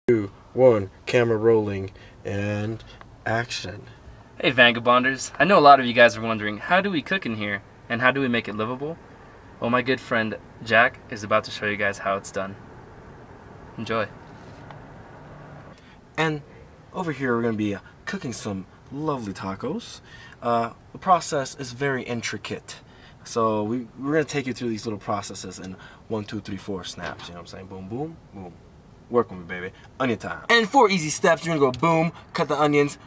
2, 1, camera rolling, and action. Hey Vangabonders, I know a lot of you guys are wondering, how do we cook in here, and how do we make it livable? Well, my good friend Jack is about to show you guys how it's done. Enjoy. And over here we're going to be cooking some lovely tacos. The process is very intricate. So we're going to take you through these little processes in 1, 2, 3, 4 snaps. You know what I'm saying? Boom, boom, boom. Work with me, baby. Onion time. And 4 easy steps. You're going to go boom, cut the onions,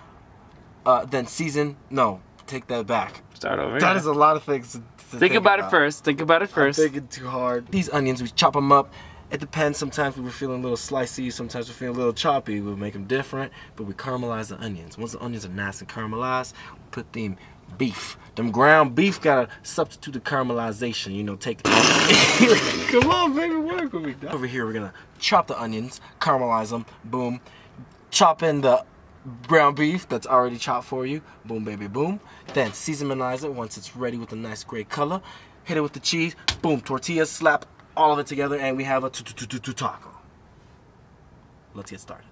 then season. No, take that back. Start over. That is a lot of things to think about it first. Think about it first. I'm thinking too hard. These onions, we chop them up. It depends. Sometimes we were feeling a little slicey. Sometimes we're feeling a little choppy. We'll make them different, but we caramelize the onions. Once the onions are nice and caramelized, we put them beef. Them ground beef gotta substitute the caramelization. You know, take. Come on, baby, work with me. Over here, we're gonna chop the onions, caramelize them. Boom. Chop in the ground beef that's already chopped for you. Boom, baby, boom. Then seasonize it once it's ready with a nice gray color. Hit it with the cheese. Boom, tortillas. Slap all of it together, and we have a taco. Let's get started.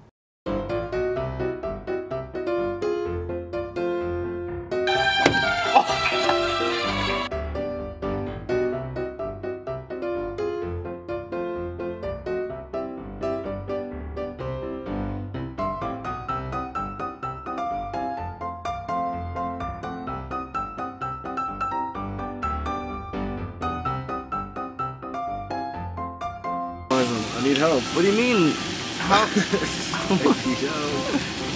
I need help. What do you mean? How?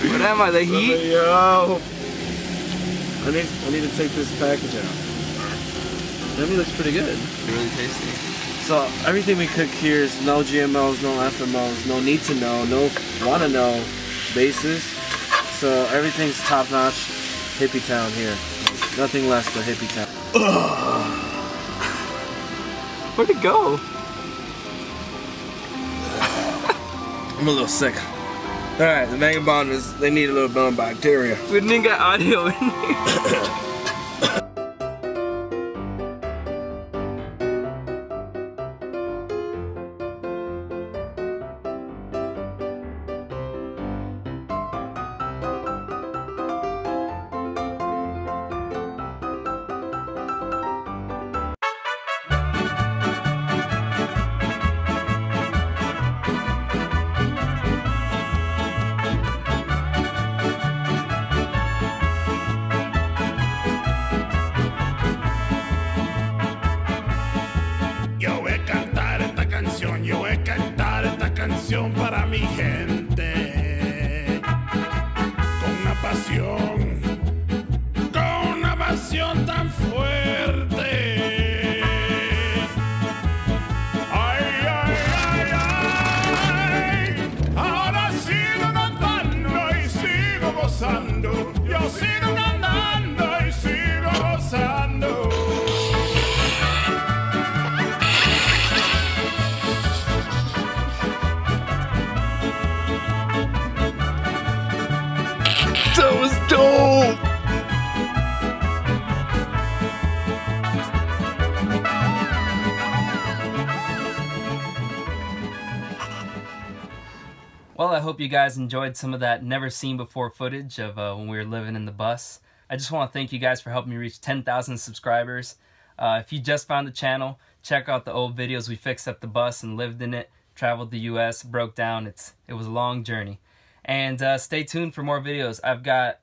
What am I, the heat? Yo. I need to take this package out. That looks pretty good. Really tasty. So everything we cook here is no GMOs, no FMOs, no need to know, no wanna know basis. So everything's top notch. Hippie town here. Nothing less but hippie town. Where'd it go? I'm a little sick. Alright, the Vangabonders, they need a little bone bacteria. We didn't get audio in here. Yo voy a cantar esta canción para mi gente, con una pasión tan fuerte. Ay, ay, ay, ay, ahora sigo cantando y sigo gozando, yo sigo cantando y sigo gozando. That was dope! Well, I hope you guys enjoyed some of that never seen before footage of when we were living in the bus. I just want to thank you guys for helping me reach 10,000 subscribers. If you just found the channel, check out the old videos. We fixed up the bus and lived in it, traveled the US, broke down. It was a long journey. And stay tuned for more videos. I've got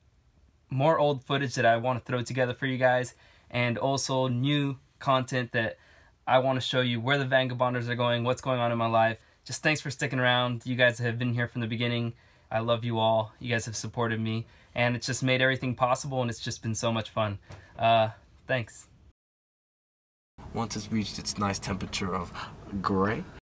more old footage that I want to throw together for you guys, and also new content that I want to show you where the Vangabonders are going, what's going on in my life. Just thanks for sticking around. You guys have been here from the beginning. I love you all. You guys have supported me, and it's just made everything possible, and it's just been so much fun. Thanks. Once it's reached its nice temperature of gray,